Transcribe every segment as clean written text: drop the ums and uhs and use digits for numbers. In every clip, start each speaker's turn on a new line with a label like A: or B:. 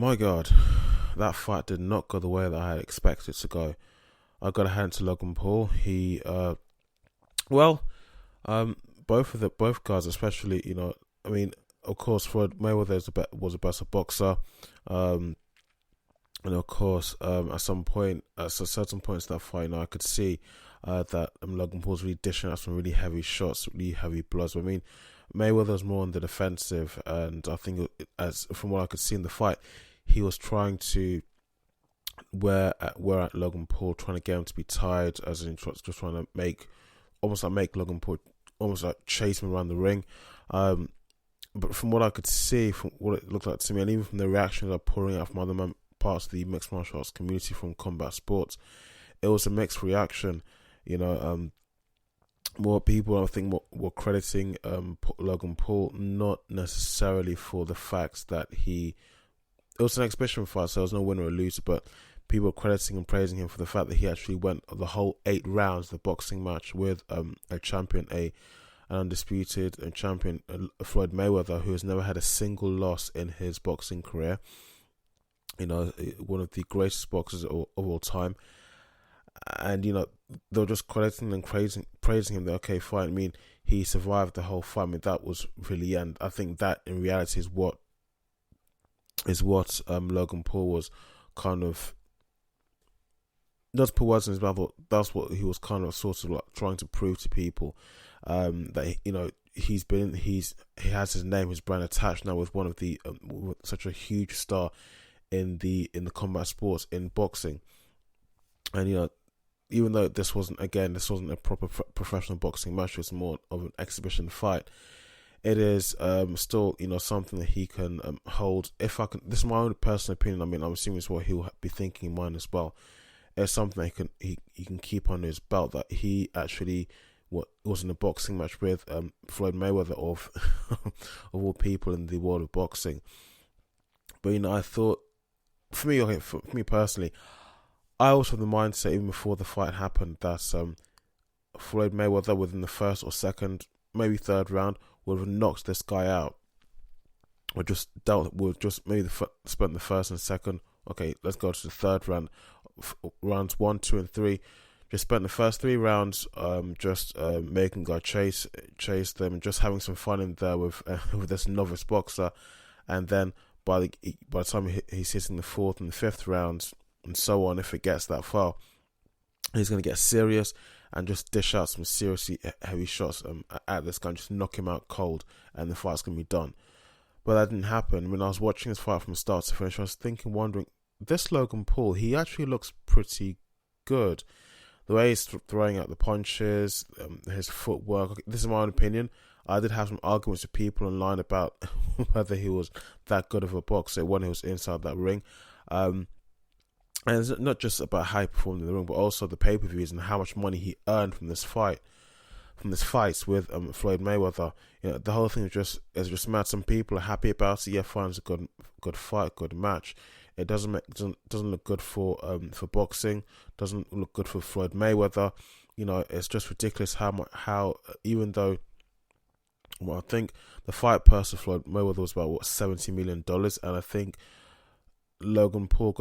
A: My God, that fight did not go the way that I had expected it to go. I got to hand to Logan Paul. Well, both guys, especially, I mean, of course, Floyd Mayweather was a better boxer, um, and of course, at certain points that fight, I could see that Logan Paul's really dishing out some really heavy shots, really heavy blows. I mean, Mayweather was more on the defensive, and I think, as from what I could see in the fight, he was trying to wear at Logan Paul, trying to get him to be tired, as in just trying to make Logan Paul almost like chase him around the ring. But from what I could see, from what it looked like to me, and even from the reactions I'm pouring out from other parts of the mixed martial arts community from combat sports, it was a mixed reaction. More people, I think, were crediting Logan Paul, not necessarily for the fact that it was an exhibition fight, so there was no winner or loser, but people were crediting and praising him for the fact that he actually went the whole 8 rounds of the boxing match with a champion, an undisputed champion, Floyd Mayweather, who has never had a single loss in his boxing career. One of the greatest boxers of all time. And they were just crediting and praising him. That, okay, fine. I mean, he survived the whole fight. I mean, that was really, and I think that in reality is what Logan Paul was kind of, not to put words in his mouth, but that's what he was kind of sort of like trying to prove to people, that he has his name, his brand attached now with one of the with such a huge star in the combat sports, in boxing. And even though this wasn't a proper professional boxing match, it's more of an exhibition fight, it is still something that he can hold. If I can, this is my own personal opinion. I mean, I'm assuming it's what he'll be thinking in mind as well. It's something that he can keep under his belt, that he actually was in a boxing match with Floyd Mayweather of of all people in the world of boxing. But I thought, for me personally, I was of the mindset, even before the fight happened, that Floyd Mayweather within the first or second, maybe third round, would have knocked this guy out, or just maybe spent the first and second. Okay, let's go to the third round, rounds 1, 2, and 3. Just spent the first 3 rounds, making guy chase them, and just having some fun in there with this novice boxer, and then by the time he's hitting the 4th and the 5th rounds, and so on, if it gets that far, he's going to get serious and just dish out some seriously heavy shots at this guy, and just knock him out cold, and the fight's going to be done. But that didn't happen. When I was watching this fight from start to finish, I was wondering, this Logan Paul, he actually looks pretty good. The way he's throwing out the punches, his footwork. This is my own opinion. I did have some arguments with people online about whether he was that good of a boxer when he was inside that ring. And it's not just about how he performed in the ring, but also the pay-per-views and how much money he earned from this fights with Floyd Mayweather. The whole thing is just mad. Some people are happy about it. Yeah, fine, it's a good fight, good match. It doesn't look good for boxing. Doesn't look good for Floyd Mayweather. It's just ridiculous how even though, well, I think the fight purse of Floyd Mayweather was about $70 million, and I think Logan Paul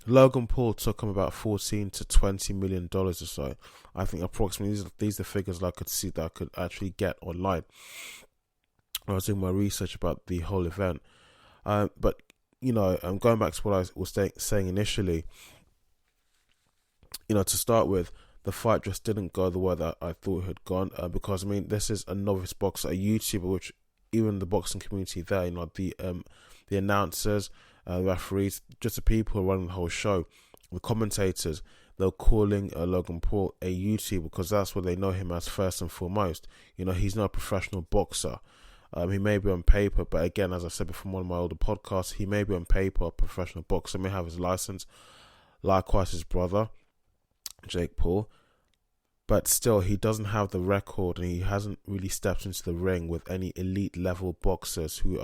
A: Logan Paul took him about $14 to $20 million or so. I think approximately these are the figures that I could see, that I could actually get online when I was doing my research about the whole event. But I'm going back to what I was saying initially. To start with, the fight just didn't go the way that I thought it had gone. Because I mean, this is a novice boxer, a YouTuber, which even the boxing community there, the announcers, referees, just the people who are running the whole show, the commentators, they're calling Logan Paul a YouTuber because that's what they know him as first and foremost. He's not a professional boxer. He may be on paper, but again, as I said before in one of my older podcasts, he may be on paper a professional boxer, may have his license, likewise his brother, Jake Paul, but still, he doesn't have the record, and he hasn't really stepped into the ring with any elite level boxers who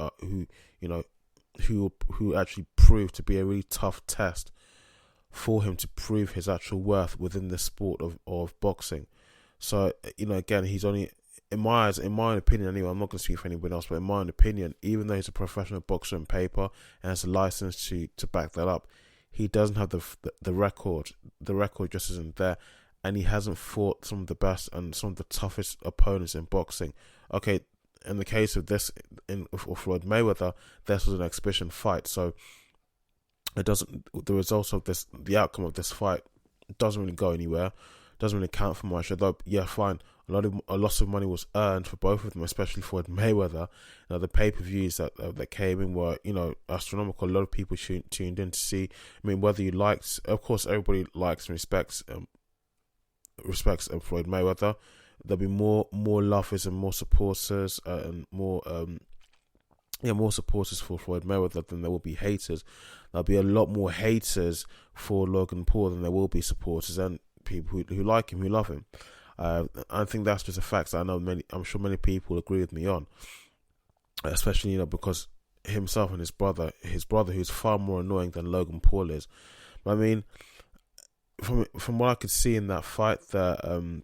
A: actually proved to be a really tough test for him to prove his actual worth within the sport of boxing. So, again, he's only in my eyes, in my opinion anyway, I'm not going to speak for anybody else, but in my own opinion, even though he's a professional boxer on paper and has a license to back that up, he doesn't have the record. The record just isn't there, and he hasn't fought some of the best and some of the toughest opponents in boxing. Okay, in the case of this, for Floyd Mayweather, this was an exhibition fight, so it doesn't. The results of this, the outcome of this fight, doesn't really go anywhere. Doesn't really count for much. Although, yeah, fine. A lot of money was earned for both of them, especially Floyd Mayweather. The pay-per-views that came in were, astronomical. A lot of people tuned in to see. I mean, whether you liked, of course, everybody likes and respects Floyd Mayweather. There'll be more lovers and more supporters and more supporters for Floyd Mayweather than there will be haters. There'll be a lot more haters for Logan Paul than there will be supporters and people who like him, who love him. I think that's just a fact that I'm sure many people agree with me on, especially because himself and his brother who's far more annoying than Logan Paul is. I mean, from what I could see in that fight, that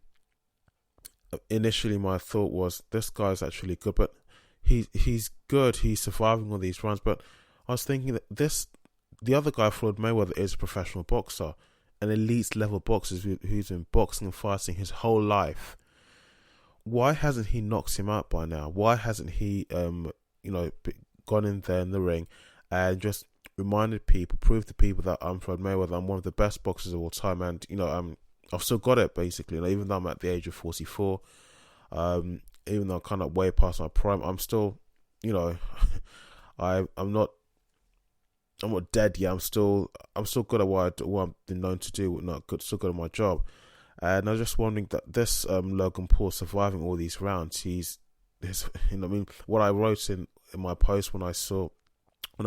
A: initially my thought was this guy's actually good, but he's good. He's surviving all these rounds, but I was thinking that the other guy, Floyd Mayweather, is a professional boxer. An elite level boxer who's been boxing and fighting his whole life. Why hasn't he knocked him out by now? Why hasn't he, gone in there in the ring and just reminded people, proved to people that I'm Floyd Mayweather, I'm one of the best boxers of all time, and I've still got it basically. Even though I'm at the age of 44, even though I'm kind of way past my prime, I'm still, I'm not dead yet. I'm still good at what I've been known to do. Still good at my job. And I was just wondering that this Logan Paul surviving all these rounds, what I wrote in my post when I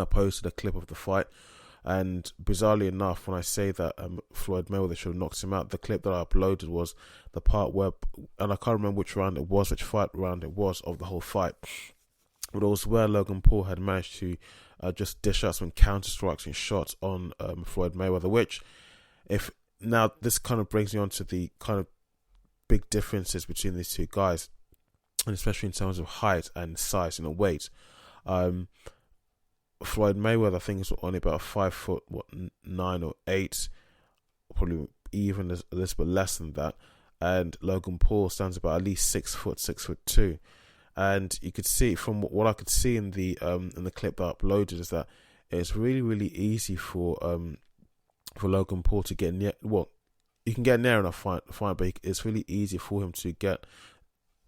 A: posted a clip of the fight, and bizarrely enough, when I say that Floyd Mayweather should have knocked him out, the clip that I uploaded was the part where, and I can't remember which fight round it was of the whole fight, but it was where Logan Paul had managed to just dish out some counter strikes and shots on Floyd Mayweather, which, this kind of brings me on to the kind of big differences between these two guys, and especially in terms of height and size and weight. Floyd Mayweather, I think, is only about 5'9" or 8, probably even a little bit less than that, and Logan Paul stands about at least 6 foot, 6'2". And you could see from what I could see in the clip that I uploaded is that it's really, really easy for Logan Paul to get near. Well, you can get near enough, fine, but it's really easy for him to get,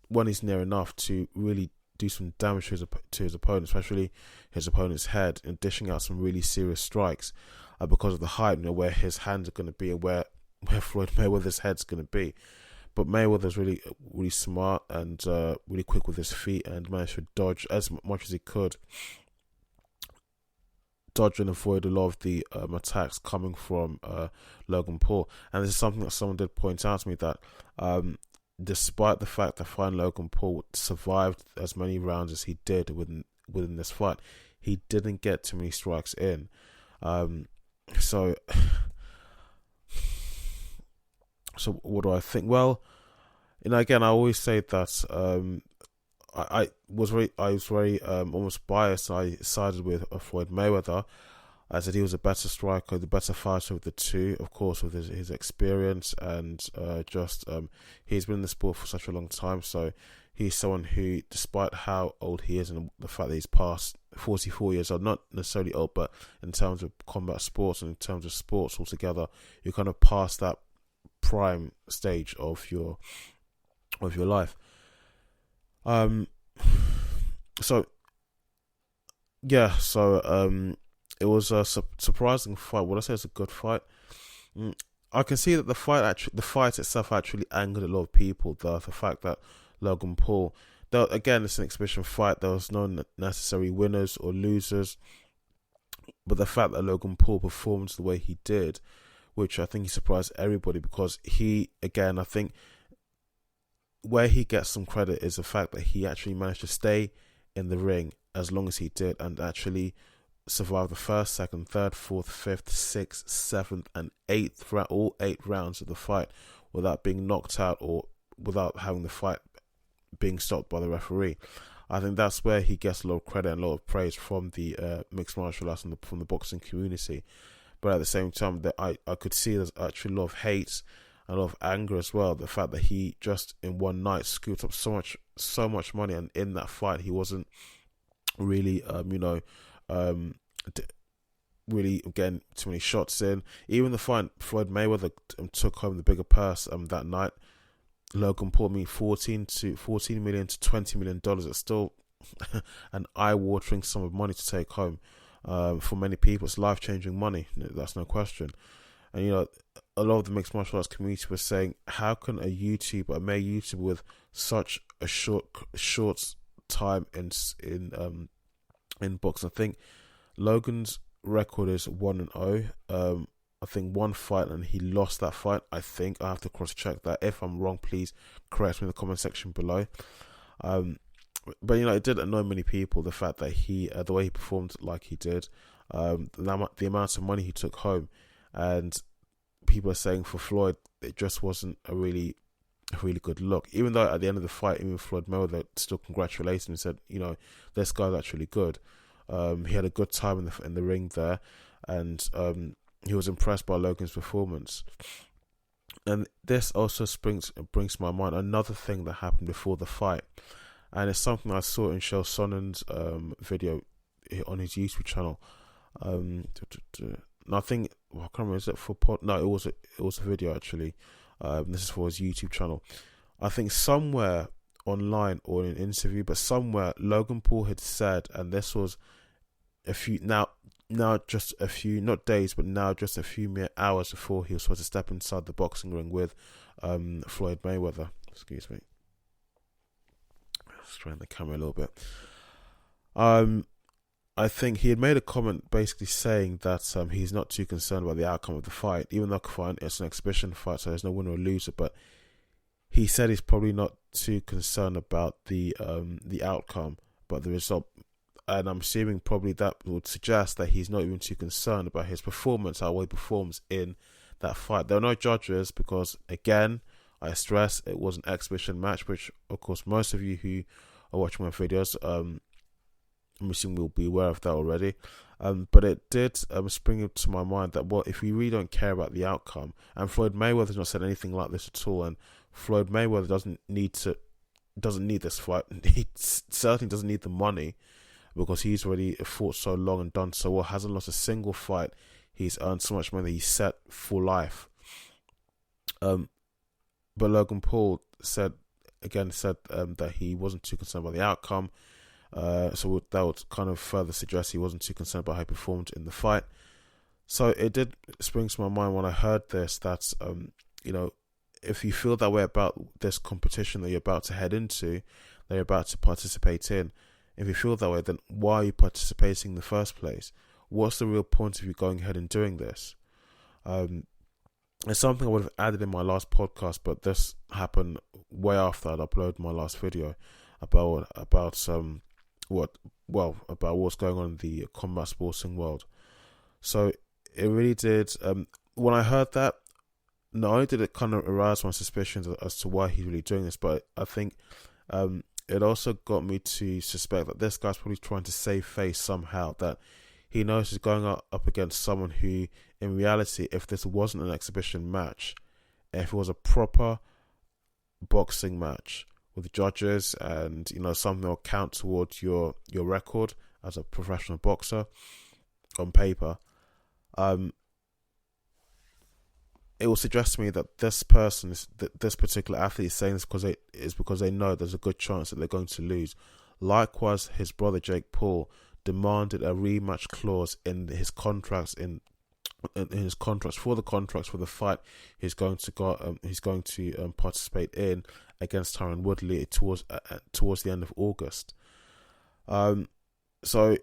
A: when he's near enough, to really do some damage to his opponent, especially his opponent's head, and dishing out some really serious strikes because of the height, where his hands are going to be and where Floyd Mayweather's head's going to be. But Mayweather's really, really smart and really quick with his feet, and managed to dodge as much as he could, dodge and avoid a lot of the attacks coming from Logan Paul. And this is something that someone did point out to me, that despite the fact that Logan Paul survived as many rounds as he did within this fight, he didn't get too many strikes in. So what do I think? Well, again, I always say that I was very almost biased. I sided with Floyd Mayweather. I said he was a better striker, the better fighter of the two, of course, with his experience and he's been in the sport for such a long time. So he's someone who, despite how old he is and the fact that he's past 44 years old, not necessarily old, but in terms of combat sports and in terms of sports altogether, you're kind of past that prime stage of your life. It was a surprising fight. Would I say it's a good fight? I can see that the fight itself actually angered a lot of people. The fact that Logan Paul, though, again, it's an exhibition fight, there was no necessary winners or losers, but the fact that Logan Paul performed the way he did, which I think he surprised everybody, because he, again, I think where he gets some credit is the fact that he actually managed to stay in the ring as long as he did, and actually survive the first, second, third, fourth, fifth, sixth, seventh, and eighth, all 8 rounds of the fight without being knocked out or without having the fight being stopped by the referee. I think that's where he gets a lot of credit and a lot of praise from the mixed martial arts and from the boxing community. But at the same time, that I could see there's actually a lot of hate and a lot of anger as well. The fact that he just in one night scooped up so much money, and in that fight he wasn't really really getting too many shots in. Even the fight, Floyd Mayweather took home the bigger purse that night. Logan Paul, $14 million to $20 million. It's still an eye-watering sum of money to take home. For many people, it's life-changing money. That's no question. And a lot of the mixed martial arts community was saying, how can a male YouTuber with such a short time in boxing? I think Logan's record is 1-0. I think one fight, and he lost that fight. I think I have to cross-check that. If I'm wrong, please correct me in the comment section below. But it did annoy many people, the fact that the way he performed like he did, the amount of money he took home, and people are saying for Floyd it just wasn't a really good look. Even though at the end of the fight, even Floyd Mayweather still congratulated him and said, this guy's actually good. He had a good time in the ring there, and he was impressed by Logan's performance. And this also brings to my mind another thing that happened before the fight, and it's something I saw in Chael Sonnen's video on his YouTube channel. And I think I can't remember, is it for pod? No, it was a video actually. This is for his YouTube channel. I think somewhere online or in an interview, but somewhere Logan Paul had said, and this was now just a few, not days, but now just a few mere hours before he was supposed to step inside the boxing ring with Floyd Mayweather. Excuse me. Strain the camera a little bit. I think he had made a comment basically saying that he's not too concerned about the outcome of the fight, even though it's an exhibition fight, so there's no winner or loser. But he said he's probably not too concerned about the outcome, but the result. And I'm assuming probably that would suggest that he's not even too concerned about his performance, how well he performs in that fight. There are no judges because, again, I stress it was an exhibition match, which, of course, most of you who are watching my videos, I'm assuming will be aware of that already. But it did spring into my mind that, well, if we really don't care about the outcome, and Floyd Mayweather's not said anything like this at all, and Floyd Mayweather doesn't need this fight. He certainly doesn't need the money, because he's already fought so long and done so well, hasn't lost a single fight. He's earned so much money, he's set for life. But Logan Paul said that he wasn't too concerned about the outcome. So that would kind of further suggest he wasn't too concerned about how he performed in the fight. So it did spring to my mind when I heard this that, if you feel that way about this competition that you're about to head into, that you're about to participate in, if you feel that way, then why are you participating in the first place? What's the real point of you going ahead and doing this? It's something I would have added in my last podcast, but this happened way after I'd uploaded my last video about what's going on in the combat sporting world. So it really did. When I heard that, not only did it kind of arouse my suspicions as to why he's really doing this, but I think it also got me to suspect that this guy's probably trying to save face somehow, that he knows he's going up against someone who, in reality, if this wasn't an exhibition match, if it was a proper boxing match with judges and, something that will count towards your record as a professional boxer on paper, it will suggest to me that this particular athlete is saying this because they know there's a good chance that they're going to lose. Likewise, his brother Jake Paul demanded a rematch clause in his contracts for the fight he's going to participate in against Tyron Woodley towards the end of August. So,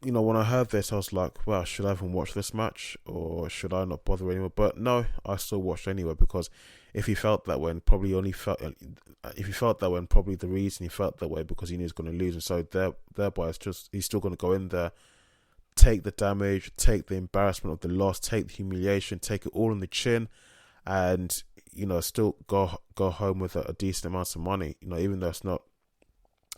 A: when I heard this, I was like, well, should I even watch this match or should I not bother anymore? But no, I still watched anyway, because if he felt that way, probably the reason he felt that way because he knew he was going to lose, and so thereby he's still going to go in there, take the damage, take the embarrassment of the loss, take the humiliation, take it all on the chin, and still go home with a decent amount of money. Even though it's not,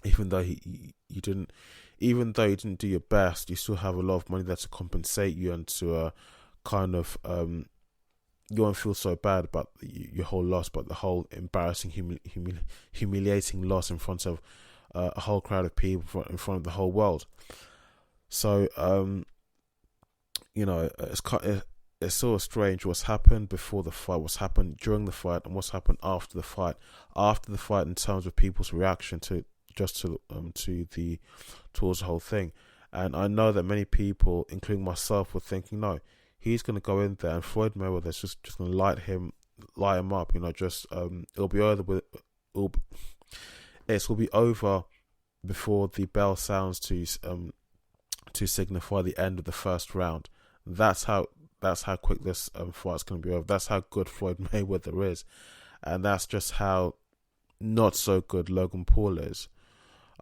A: even though you didn't, even though you didn't do your best, you still have a lot of money there to compensate you and to kind of you won't feel so bad about your whole loss, but the whole embarrassing, humiliating loss in front of a whole crowd of people, in front of the whole world. So it's sort of strange what's happened before the fight, what's happened during the fight, and what's happened after the fight. After the fight, in terms of people's reaction towards the whole thing. And I know that many people, including myself, were thinking, no, he's going to go in there and Floyd Mayweather is just going to light him up. It'll be over it will be over before the bell sounds to signify the end of the first round. That's how quick this fight's going to be over. That's how good Floyd Mayweather is, and that's just how not so good Logan Paul is.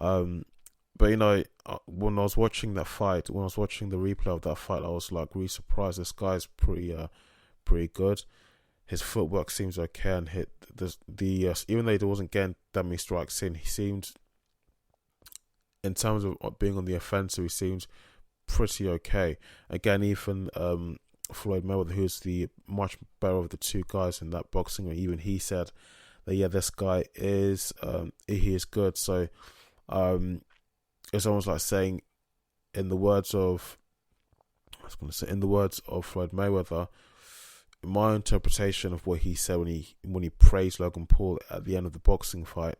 A: But when I was watching that fight, when I was watching the replay of that fight, I was like really surprised. This guy's pretty good. His footwork seems okay, and even though he wasn't getting that many strikes in, he seemed, in terms of being on the offensive, he seems pretty okay. Again, even Floyd Mayweather, who's the much better of the two guys in that boxing, even he said that this guy is he is good. So it's almost like saying, in the words of Floyd Mayweather, my interpretation of what he said when he praised Logan Paul at the end of the boxing fight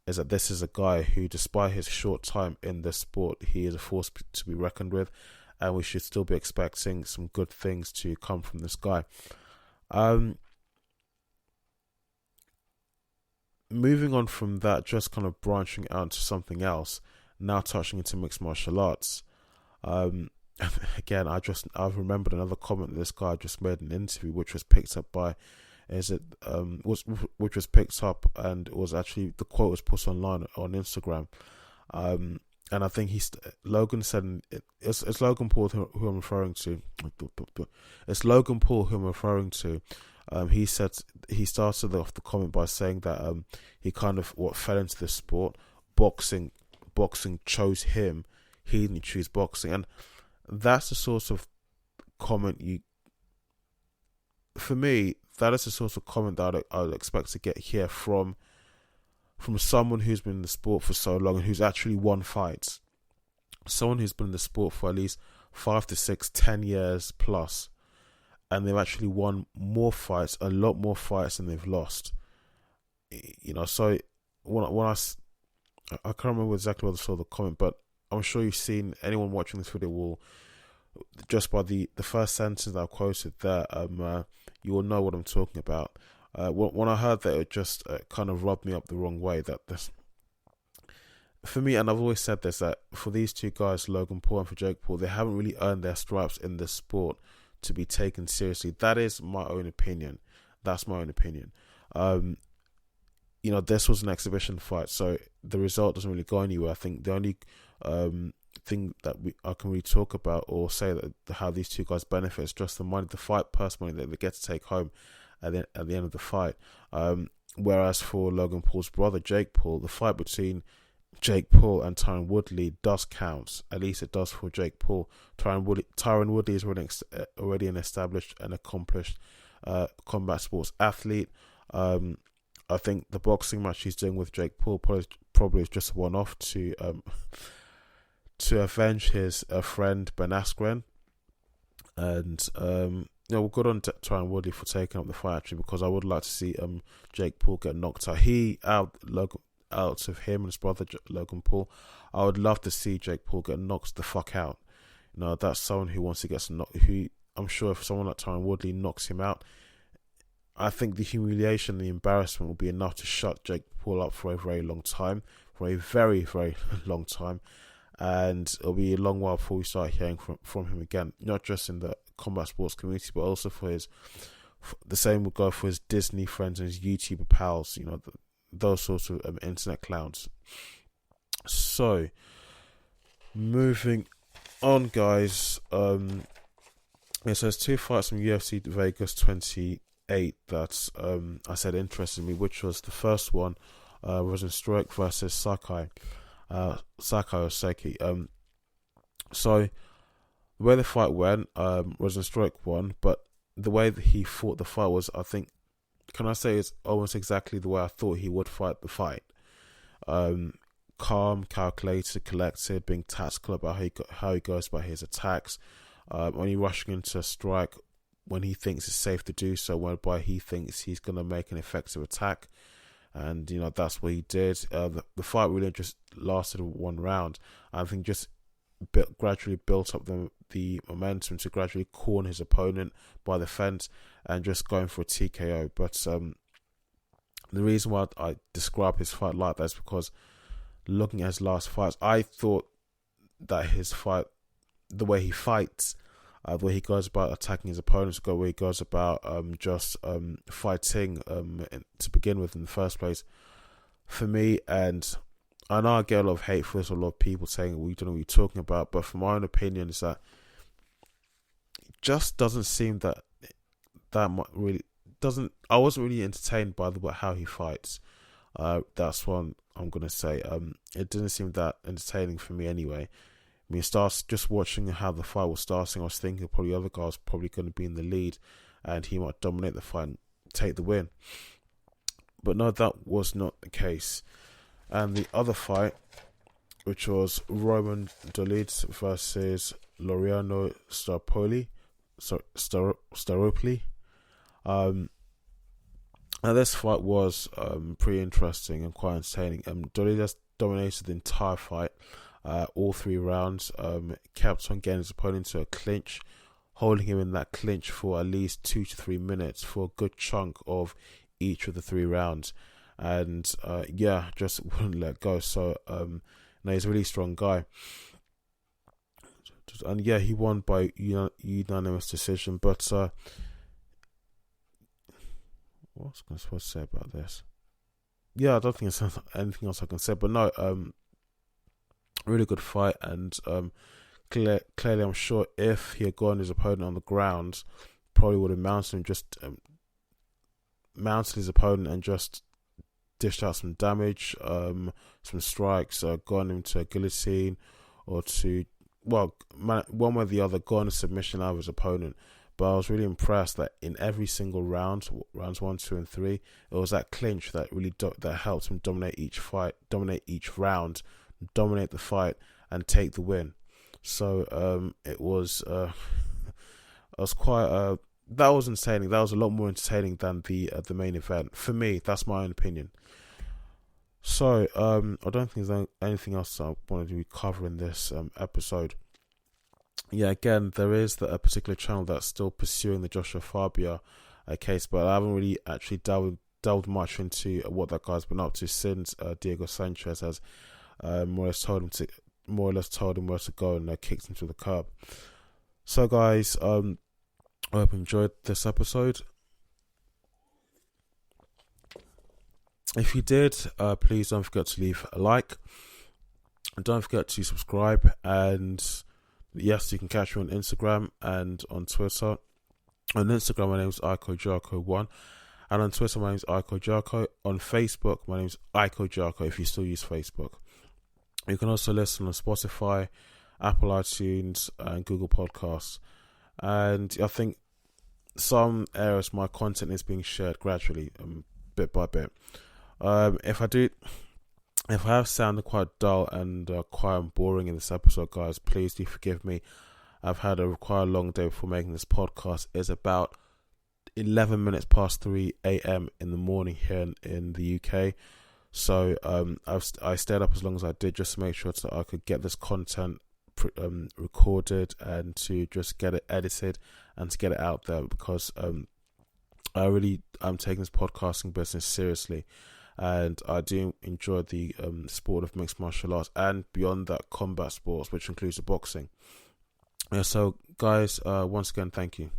A: is that this is a guy who, despite his short time in this sport, he is a force to be reckoned with, and we should still be expecting some good things to come from this guy. Moving on from that, just kind of branching out to something else, now touching into mixed martial arts. Again, I've remembered another comment that this guy just made in an interview, which was picked up by, which was picked up, and it was actually, the quote was put online on Instagram. And I think Logan said, it's Logan Paul who I'm referring to. It's Logan Paul who I'm referring to. He said, he started off the comment by saying that he kind of fell into the sport. Boxing chose him. He didn't choose boxing, and that's the sort of comment for me, that is the sort of comment that I'd expect to hear from someone who's been in the sport for so long and who's actually won fights. Someone who's been in the sport for at least 5 to 6, 10 years plus, and they've actually won more fights, a lot more fights than they've lost. So when I can't remember exactly what I saw the comment, but I'm sure you've seen, anyone watching this video will, just by the first sentence that I quoted there, you will know what I'm talking about. When I heard that, it just kind of rubbed me up the wrong way. That this, for me, and I've always said this, that for these two guys, Logan Paul and for Jake Paul, they haven't really earned their stripes in this sport to be taken seriously. That is my own opinion. That's my own opinion. This was an exhibition fight, so the result doesn't really go anywhere. I think the only thing that I can really talk about or say that how these two guys benefit is just the money, the fight purse money that they get to take home at the end of the fight. Whereas for Logan Paul's brother, Jake Paul, the fight between Jake Paul and Tyron Woodley does count. At least it does for Jake Paul. Tyron Woodley is already an established and accomplished combat sports athlete. I think the boxing match he's doing with Jake Paul probably is just a one-off to avenge his friend Ben Askren. And we're good on Tyron Woodley for taking up the fight, actually, because I would like to see Jake Paul get knocked out. Out of him and his brother Logan Paul, I would love to see Jake Paul get knocked the fuck out. That's someone who wants to get some who I'm sure if someone like Tyron Woodley knocks him out, I think the humiliation, the embarrassment will be enough to shut Jake Paul up for a very long time, for a very, very long time. And it'll be a long while before we start hearing from him again, not just in the combat sports community, but also the same would go for his Disney friends and his YouTuber pals, those sorts of internet clowns. So, moving on, guys. It says 2 fights from UFC Vegas 20 8 that I said interested me, which was the first one, Rosenstruik versus Sakai Oseki. So the way the fight went, Rosenstruik won, but the way that he fought the fight was, I think, can I say, it's almost exactly the way I thought he would fight the fight. Calm, calculated, collected, being tactical about how he goes about his attacks, only rushing into a strike when he thinks it's safe to do so, whereby he thinks he's going to make an effective attack. And, that's what he did. The fight really just lasted one round. I think just gradually built up the momentum to gradually corner his opponent by the fence and just going for a TKO. But the reason why I describe his fight like that is because looking at his last fights, I thought that his fight, the way he fights, the way he goes about attacking his opponents, the way he goes about just fighting to begin with in the first place, for me, and I know I get a lot of hate for this, a lot of people saying we don't know what you're talking about, but from my own opinion is that it just doesn't seem that much really doesn't. I wasn't really entertained by how he fights. That's what I'm gonna say. It didn't seem that entertaining for me anyway. I mean, starts just watching how the fight was starting, I was thinking probably the other guy was probably going to be in the lead and he might dominate the fight and take the win. But no, that was not the case. And the other fight, which was Roman Dolidze versus Laureano Staropoli. Now this fight was pretty interesting and quite entertaining. Dolidze dominated the entire fight. All 3 rounds, kept on getting his opponent to a clinch, holding him in that clinch for at least 2 to 3 minutes for a good chunk of each of the 3 rounds, and just wouldn't let go. So no, he's a really strong guy, and he won by unanimous decision. But what's I supposed to say about this? I don't think there's anything else I can say. But no, really good fight, and clearly I'm sure if he had gotten his opponent on the ground, probably would have mounted his opponent and just dished out some damage, some strikes, gotten him to a guillotine or to, one way or the other, gotten a submission out of his opponent. But I was really impressed that in every single round, rounds 1, 2, and 3, it was that clinch that really that helped him dominate each fight, dominate each round, dominate the fight and take the win. So it was quite that was entertaining. That was a lot more entertaining than the main event for me. That's my own opinion. So I don't think there's anything else I wanted to cover in this episode. Again, there is a particular channel that's still pursuing the Joshua Fabia case, but I haven't really actually delved much into what that guy's been up to since Diego Sanchez has more or less told him where to go and kicked him to the curb. So guys, I hope you enjoyed this episode. If you did, please don't forget to leave a like, and don't forget to subscribe. And yes, you can catch me on Instagram and on Twitter. On Instagram, my name is IkeJarko1, and on Twitter, my name is IkeJarko. On Facebook, my name is IkeJarko, if you still use Facebook. You can also listen on Spotify, Apple iTunes, and Google Podcasts. And I think some areas my content is being shared gradually, bit by bit. If I have sounded quite dull and quite boring in this episode, guys, please do forgive me. I've had a quite long day before making this podcast. It's about 11 minutes past 3 a.m. in the morning here in the UK. So I stayed up as long as I did just to make sure that I could get this content recorded and to just get it edited and to get it out there, because I'm taking this podcasting business seriously, and I do enjoy the sport of mixed martial arts and beyond that, combat sports, which includes the boxing. So guys, once again, thank you.